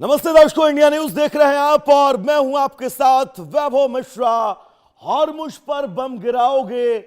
नमस्ते दर्शकों, India news देख रहे हैं आप और मैं हूं आपके साथ वैभव मिश्रा। हॉर्मुज पर बम गिराओगे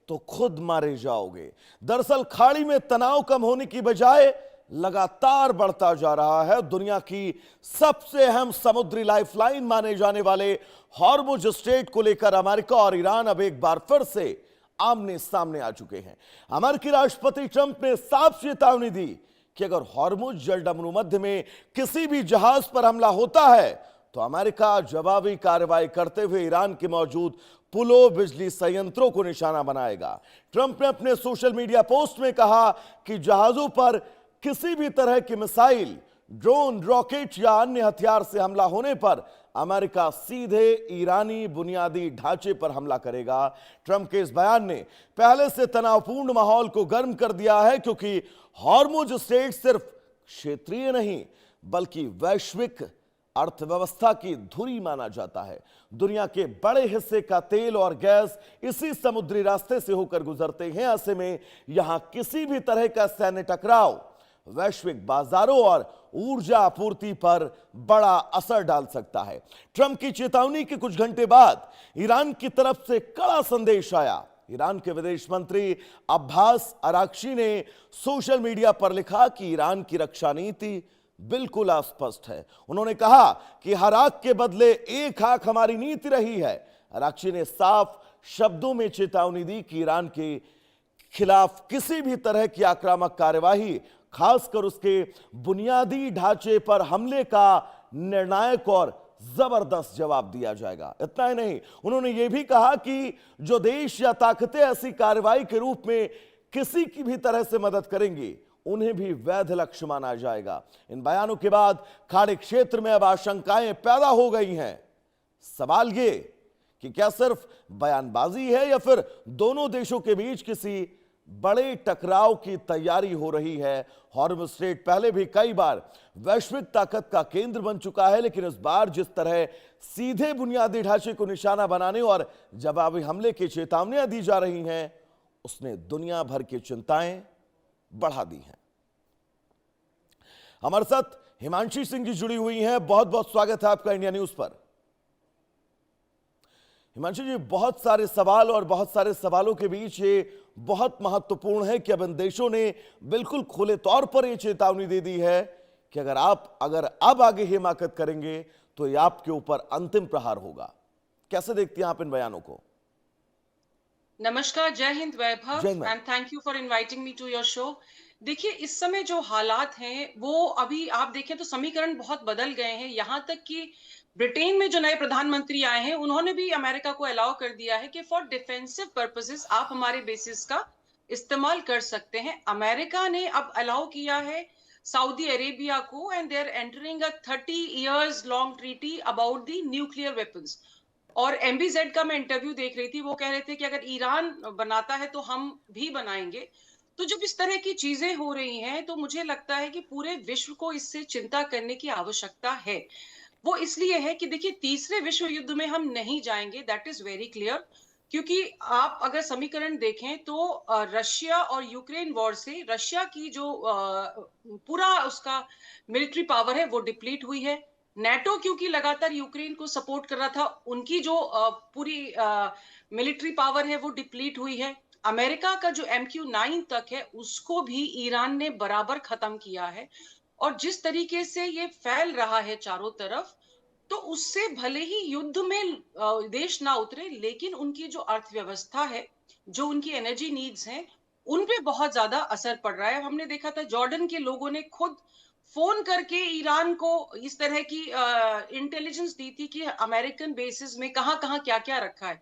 तो खुद मारे जाओगे। दरअसल खाड़ी में तनाव कम होने की बजाय लगातार बढ़ता जा रहा है। दुनिया की सबसे अहम समुद्री लाइफलाइन माने जाने वाले हॉर्मुज स्ट्रेट को लेकर अमेरिका और ईरान अब एक बार फिर से आमने सामने आ चुके हैं। अमेरिकी राष्ट्रपति ट्रंप ने साफ चेतावनी दी कि अगर हॉर्मुज जलडमरू मध्य में किसी भी जहाज पर हमला होता है तो अमेरिका जवाबी कार्रवाई करते हुए ईरान के मौजूद पुलों, बिजली संयंत्रों को निशाना बनाएगा। ट्रंप ने अपने सोशल मीडिया पोस्ट में कहा कि जहाजों पर किसी भी तरह की मिसाइल, ड्रोन, रॉकेट या अन्य हथियार से हमला होने पर अमेरिका सीधे ईरानी बुनियादी ढांचे पर हमला करेगा। ट्रंप के इस बयान ने पहले से तनावपूर्ण माहौल को गर्म कर दिया है, क्योंकि हॉर्मुज स्ट्रेट सिर्फ क्षेत्रीय नहीं बल्कि वैश्विक अर्थव्यवस्था की धुरी माना जाता है। दुनिया के बड़े हिस्से का तेल और गैस इसी समुद्री रास्ते से होकर गुजरते हैं। ऐसे में यहां किसी भी तरह का सैन्य टकराव वैश्विक बाजारों और ऊर्जा आपूर्ति पर बड़ा असर डाल सकता है। ट्रंप की चेतावनी के कुछ घंटे बाद ईरान की तरफ से कड़ा संदेश आया। ईरान के विदेश मंत्री अब्बास अराक्ची ने सोशल मीडिया पर लिखा कि ईरान की रक्षा नीति बिल्कुल अस्पष्ट है। उन्होंने कहा कि हर आंख के बदले एक आंख हमारी नीति रही है। अराक्ची ने साफ शब्दों में चेतावनी दी कि ईरान के खिलाफ किसी भी तरह की आक्रामक कार्यवाही, खासकर उसके बुनियादी ढांचे पर हमले का निर्णायक और जबरदस्त जवाब दिया जाएगा। इतना ही नहीं, उन्होंने यह भी कहा कि जो देश या ताकतें ऐसी कार्रवाई के रूप में किसी की भी तरह से मदद करेंगी, उन्हें भी वैध लक्ष्य माना जाएगा। इन बयानों के बाद खाड़ी क्षेत्र में अब आशंकाएं पैदा हो गई हैं। सवाल ये कि क्या सिर्फ बयानबाजी है या फिर दोनों देशों के बीच किसी बड़े टकराव की तैयारी हो रही है। हॉर्मुज स्ट्रेट पहले भी कई बार वैश्विक ताकत का केंद्र बन चुका है, लेकिन इस बार जिस तरह सीधे बुनियादी ढांचे को निशाना बनाने और जवाबी हमले की चेतावनियां दी जा रही हैं, उसने दुनिया भर की चिंताएं बढ़ा दी हैं। हमारे साथ हिमांशी सिंह जी जुड़ी हुई हैं। बहुत बहुत स्वागत है आपका इंडिया न्यूज पर। हिमांशी जी, बहुत सारे सवाल और बहुत सारे सवालों के बीच ये बहुत महत्वपूर्ण है कि अब इन देशों ने बिल्कुल खुले तौर पर यह चेतावनी दे दी है कि अगर अब आगे हिमाकत करेंगे तो ये आपके ऊपर अंतिम प्रहार होगा। कैसे देखती हैं आप इन बयानों को? नमस्कार, जय हिंद Vaibhav, and thank you for inviting me to your show. देखिए, इस समय जो हालात हैं वो अभी आप देखें तो समीकरण बहुत बदल गए हैं। यहाँ तक कि ब्रिटेन में जो नए प्रधानमंत्री आए हैं, उन्होंने भी अमेरिका को अलाउ कर दिया है कि फॉर डिफेंसिव पर्पसेस आप हमारे बेसिस का इस्तेमाल कर सकते हैं। अमेरिका ने अब अलाउ किया है सऊदी अरेबिया को, and they are entering a 30 years long treaty about the nuclear weapons. और एमबीजेड का मैं इंटरव्यू देख रही थी, वो कह रहे थे कि अगर ईरान बनाता है तो हम भी बनाएंगे। तो जब इस तरह की चीजें हो रही हैं तो मुझे लगता है कि पूरे विश्व को इससे चिंता करने की आवश्यकता है। वो इसलिए है कि देखिए, तीसरे विश्व युद्ध में हम नहीं जाएंगे, दैट इज वेरी क्लियर। क्योंकि आप अगर समीकरण देखें तो रशिया और यूक्रेन वॉर से रशिया की जो पूरा उसका मिलिट्री पावर है वो डिप्लीट हुई है। नेटो क्योंकि लगातार यूक्रेन को सपोर्ट कर रहा था, उनकी जो पूरी मिलिट्री पावर है वो डिप्लीट हुई है। अमेरिका का जो MQ-9 तक है उसको भी ईरान ने बराबर खत्म किया है। और जिस तरीके से ये फैल रहा है चारों तरफ, तो उससे भले ही युद्ध में देश ना उतरे, लेकिन उनकी जो अर्थव्यवस्था है, जो उनकी एनर्जी नीड्स हैं, उन पे बहुत ज्यादा असर पड़ रहा है। हमने देखा था जॉर्डन के लोगों ने खुद फोन करके ईरान को इस तरह की इंटेलिजेंस दी थी कि अमेरिकन बेसिस में कहाँ कहाँ क्या क्या रखा है।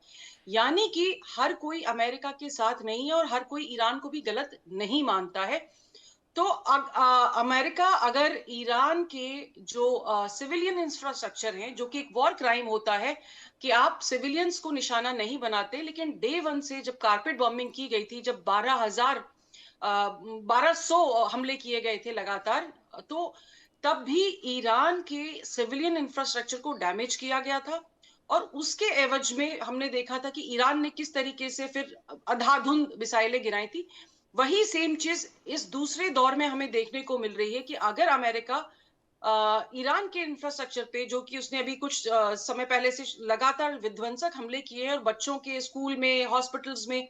यानी कि हर कोई अमेरिका के साथ नहीं है और हर कोई ईरान को भी गलत नहीं मानता है। तो अमेरिका अगर ईरान के जो सिविलियन इंफ्रास्ट्रक्चर हैं, जो कि एक वॉर क्राइम होता है कि आप सिविलियंस को निशाना नहीं बनाते, लेकिन डे वन से जब कारपेट बॉम्बिंग की गई थी, जब 1200 हमले किए गए थे लगातार, तो तब भी ईरान के सिविलियन इंफ्रास्ट्रक्चर को डैमेज किया गया था। और उसके एवज में हमने देखा था कि ईरान ने किस तरीके से फिर अंधाधुंध मिसाइलें गिराई थी। वही सेम चीज इस दूसरे दौर में हमें देखने को मिल रही है कि अगर अमेरिका ईरान के इंफ्रास्ट्रक्चर पे, जो कि उसने अभी कुछ समय पहले से लगातार विध्वंसक हमले किए हैं, और बच्चों के स्कूल में, हॉस्पिटल्स में,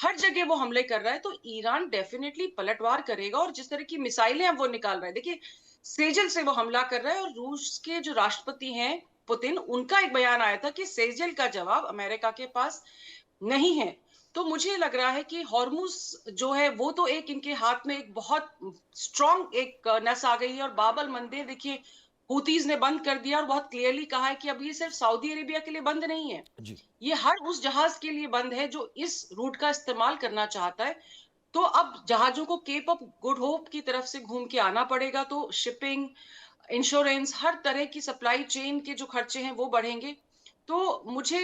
हर जगह वो हमले कर रहा है, तो ईरान डेफिनेटली पलटवार करेगा। और जिस तरह की मिसाइलें अब वो निकाल रहा है, देखिए सेजल से वो हमला कर रहा है, और रूस के जो राष्ट्रपति हैं पुतिन, उनका एक बयान आया था कि सेजल का जवाब अमेरिका के पास नहीं है। तो मुझे लग रहा है कि हॉर्मुज जो है वो तो एक इनके हाथ में एक बहुत स्ट्रांग एक नस आ गई है। और बाबल मंदिर देखिए हुतीज ने बंद कर दिया, और बहुत क्लियरली कहा है कि अब ये सिर्फ सऊदी अरेबिया के लिए बंद नहीं है, जी। ये हर उस जहाज के लिए बंद है जो इस रूट का इस्तेमाल करना चाहता है। तो अब जहाजों को केप ऑफ गुड होप की तरफ से घूम के आना पड़ेगा, तो शिपिंग, इंश्योरेंस, हर तरह की सप्लाई चेन के जो खर्चे हैं वो बढ़ेंगे। तो मुझे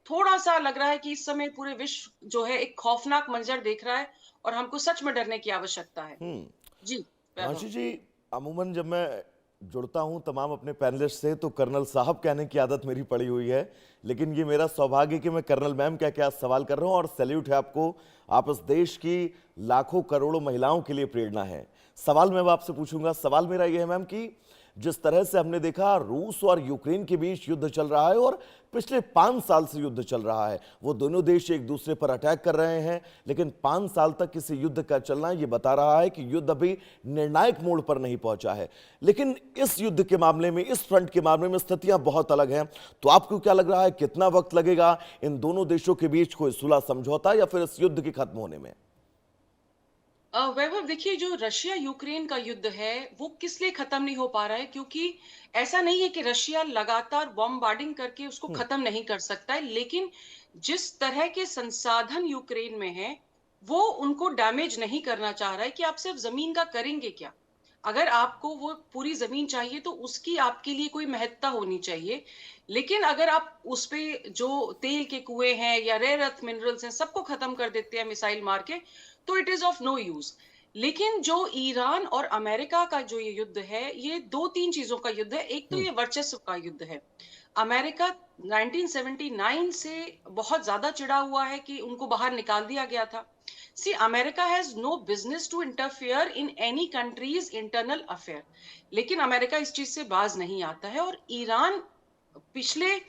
थोड़ा-सा लग रहा है कि इस समय पूरे विश्व जो है एक खौफनाक मंजर देख रहा है, और हमको सच में डरने की आवश्यकता है। जी, हिमांशु वैभव। जी, अमूमन जब मैं जुड़ता हूं तमाम अपने पैनलिस्ट से तो कर्नल साहब कहने की आदत मेरी पड़ी हुई है, लेकिन ये मेरा सौभाग्य कि मैं कर्नल मैम क्या क्या सवाल कर रहा हूं, और सैल्यूट है आपको। आप इस देश की लाखों करोड़ों महिलाओं के लिए प्रेरणा है। सवाल मैं अब आपसे पूछूंगा, सवाल मेरा ये है मैम कि जिस तरह से हमने देखा रूस और यूक्रेन के बीच युद्ध चल रहा है, और पिछले 5 साल से युद्ध चल रहा है, वो दोनों देश एक दूसरे पर अटैक कर रहे हैं, लेकिन 5 साल तक किसी युद्ध का चलना ये बता रहा है कि युद्ध अभी निर्णायक मोड़ पर नहीं पहुंचा है। लेकिन इस युद्ध के मामले में, इस फ्रंट के मामले में स्थितियां बहुत अलग हैं। तो आपको क्या लग रहा है, कितना वक्त लगेगा इन दोनों देशों के बीच कोई सुलह समझौता या फिर इस युद्ध के खत्म होने में? वैभव देखिए, जो रशिया यूक्रेन का युद्ध है वो किस लिए खत्म नहीं हो पा रहा है, क्योंकि ऐसा नहीं है कि रशिया लगातार बॉम्बार्डिंग करके उसको खत्म नहीं कर सकता है, लेकिन जिस तरह के संसाधन यूक्रेन में है वो उनको डैमेज नहीं करना चाह रहा है। कि आप सिर्फ जमीन का करेंगे क्या? अगर आपको वो पूरी जमीन चाहिए तो उसकी आपके लिए कोई महत्ता होनी चाहिए, लेकिन अगर आप उस पे जो तेल के कुएं हैं या रेयर अर्थ मिनरल्स हैं सबको खत्म कर देते हैं मिसाइल मार के, तो it is of no use. लेकिन जो ईरान और अमेरिका का जो ये युद्ध है, ये दो तीन चीजों का युद्ध है। एक तो ये वर्चस्व का युद्ध है। अमेरिका 1979 से बहुत ज्यादा चिढ़ा हुआ है कि उनको बाहर निकाल दिया गया था। See, America has no business to interfere in any countries internal affair, लेकिन अमेरिका इस चीज से बाज नहीं आता है। और ईरान पिछले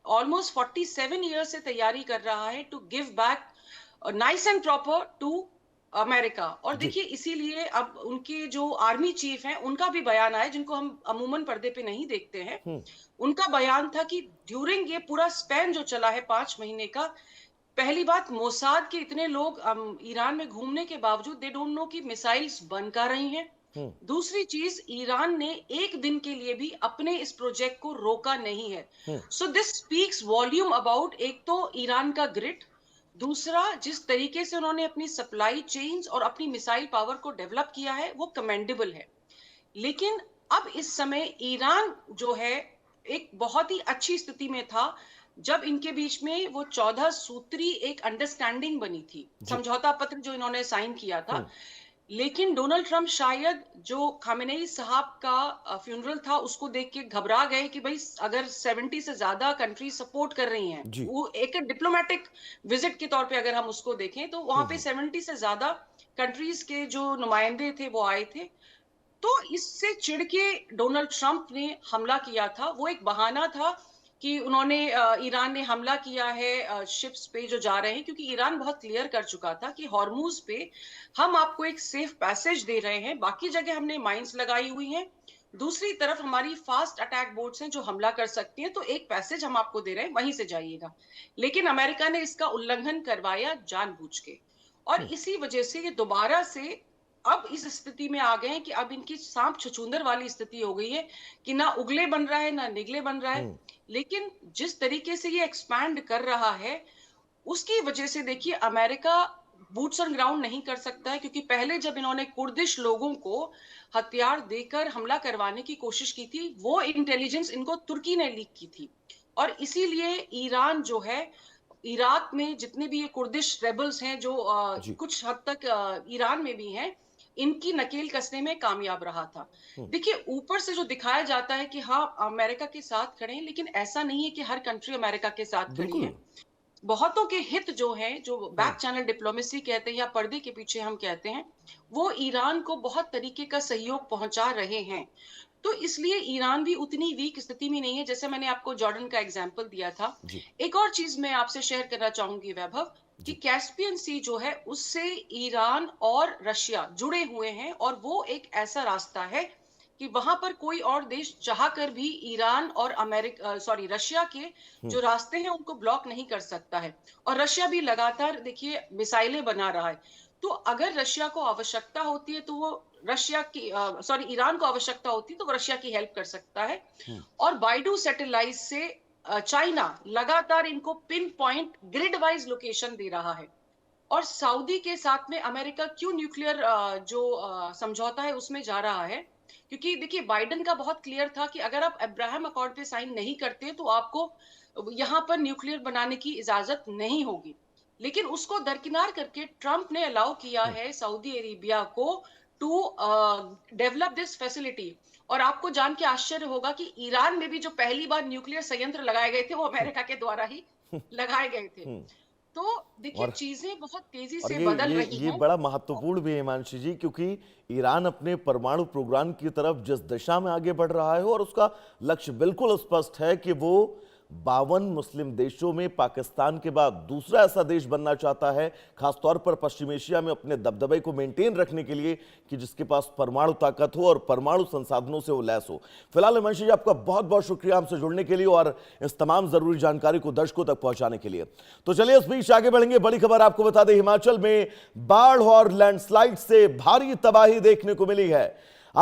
ऑलमोस्ट 47 ईयर से तैयारी कर रहा है to give back nice and proper to America. और जी। देखिए इसीलिए अब उनके जो आर्मी चीफ हैं उनका भी बयान आया, जिनको हम अमूमन पर्दे पे नहीं देखते हैं। उनका बयान था कि ड्यूरिंग ये पूरा स्पैन जो चला है 5 महीने का, पहली बात मोसाद के इतने लोग ईरान में घूमने के बावजूद दे डोंट नो कि मिसाइल्स बन कर रही हैं। दूसरी चीज, ईरान ने एक दिन के लिए भी अपने इस प्रोजेक्ट को रोका नहीं है। So this speaks volume about एक तो ईरान का ग्रिट, दूसरा जिस तरीके से उन्होंने अपनी सप्लाई चेन्स और अपनी मिसाइल पावर को डेवलप किया है वो कमेंडेबल है। लेकिन अब इस समय ईरान जो है एक बहुत ही अच्छी स्थिति में था जब इनके बीच में वो 14 सूत्री एक अंडरस्टैंडिंग बनी थी, जी। समझौता पत्र जो इन्होंने साइन किया था। लेकिन डोनाल्ड ट्रंप शायद जो खामेनेई साहब का फ्यूनरल था उसको देख के घबरा गए कि भाई अगर 70 से ज्यादा कंट्री सपोर्ट कर रही हैं, जी। वो एक डिप्लोमेटिक विजिट के तौर पे अगर हम उसको देखें तो वहां पे 70 से ज्यादा कंट्रीज के जो नुमाइंदे थे वो आए थे। तो इससे चिढ़ के डोनाल्ड ट्रंप ने हमला किया था। वो एक बहाना था कि उन्होंने ईरान ने हमला किया है शिप्स पे जो जा रहे हैं, क्योंकि ईरान बहुत क्लियर कर चुका था कि हॉर्मूज पे हम आपको एक सेफ पैसेज दे रहे हैं, बाकी जगह हमने माइंस लगाई हुई हैं, दूसरी तरफ हमारी फास्ट अटैक बोट्स हैं जो हमला कर सकती हैं, तो एक पैसेज हम आपको दे रहे हैं, वहीं से जाइएगा। लेकिन अमेरिका ने इसका उल्लंघन करवाया जानबूझ के, और इसी वजह से ये दोबारा से अब इस स्थिति में आ गए हैं कि अब इनकी सांप छुछुंदर वाली स्थिति हो गई है कि ना उगले बन रहा है ना निगले बन रहा है। लेकिन जिस तरीके से ये एक्सपैंड कर रहा है उसकी वजह से देखिए अमेरिका बूट्स ऑन ग्राउंड नहीं कर सकता है, क्योंकि पहले जब इन्होंने कुर्दिश लोगों को हथियार देकर हमला करवाने की कोशिश की थी वो इंटेलिजेंस इनको तुर्की ने लीक की थी। और इसीलिए ईरान जो है, इराक में जितने भी ये कुर्दिश रेबल्स हैं जो जी। कुछ हद तक ईरान में भी हैं, इनकी नकेल कसने में कामयाब रहा था। देखिए ऊपर से जो दिखाया जाता है कि हाँ अमेरिका के साथ खड़े हैं, लेकिन ऐसा नहीं है कि हर कंट्री अमेरिका के साथ खड़ी बिल्कुल। है। बहुतों के हित जो हैं, जो बैक चैनल डिप्लोमेसी कहते हैं या पर्दे के पीछे हम कहते हैं, वो ईरान को बहुत तरीके का सहयोग पहुंचा रहे हैं। तो इसलिए ईरान भी उतनी वीक स्थिति में नहीं है, जैसे मैंने आपको जॉर्डन का एग्जाम्पल दिया था। जी। एक और चीज मैं आपसे शेयर करना चाहूंगी वैभव, कि जी। कैस्पियन सी जो है उससे ईरान और रशिया जुड़े हुए हैं, और वो एक ऐसा रास्ता है कि वहां पर कोई और देश चाह कर भी ईरान और अमेरिका सॉरी रशिया के जो रास्ते हैं उनको ब्लॉक नहीं कर सकता है। और रशिया भी लगातार देखिए मिसाइलें बना रहा है। तो अगर रशिया को आवश्यकता होती है तो वो रशिया की सॉरी ईरान को आवश्यकता होती है तो वो रशिया की हेल्प कर सकता है। और बाइडू सैटेलाइट से चाइना लगातार इनको pin point grid wise location दे रहा है। और सऊदी के साथ में अमेरिका क्यों न्यूक्लियर जो समझौता है उसमें जा रहा है, क्योंकि देखिए बाइडेन का बहुत क्लियर था कि अगर आप अब्राहम अकॉर्ड पे साइन नहीं करते तो आपको यहाँ पर न्यूक्लियर बनाने की इजाजत नहीं होगी। लेकिन उसको दरकिनार करके ट्रंप ने अलाउ किया है सऊदी अरेबिया को टू डेवलप दिस फैसिलिटी। और आपको जान के आश्चर्य होगा कि ईरान में भी जो पहली बार न्यूक्लियर संयंत्र लगाए गए थे वो अमेरिका के द्वारा ही लगाए गए थे। तो देखिए और चीजें बहुत तेजी और से ये बदल ये रही ये हैं। बड़ा महत्वपूर्ण भी है हिमांशु जी, क्योंकि ईरान अपने परमाणु प्रोग्राम की तरफ जिस दिशा में आगे बढ़ रहा है और उसका लक्ष्य बिल्कुल स्पष्ट है कि वो 52 मुस्लिम देशों में पाकिस्तान के बाद दूसरा ऐसा देश बनना चाहता है, खासतौर पर पश्चिम एशिया में अपने दबदबे को मेंटेन रखने के लिए, कि जिसके पास परमाणु ताकत हो और परमाणु संसाधनों से वो लैस हो। फिलहाल हिमांशु जी आपका बहुत बहुत शुक्रिया हमसे जुड़ने के लिए और इस तमाम जरूरी जानकारी को दर्शकों तक पहुंचाने के लिए। तो चलिए इस बीच आगे बढ़ेंगे। बड़ी खबर आपको बता दें, हिमाचल में बाढ़ और लैंडस्लाइड से भारी तबाही देखने को मिली है।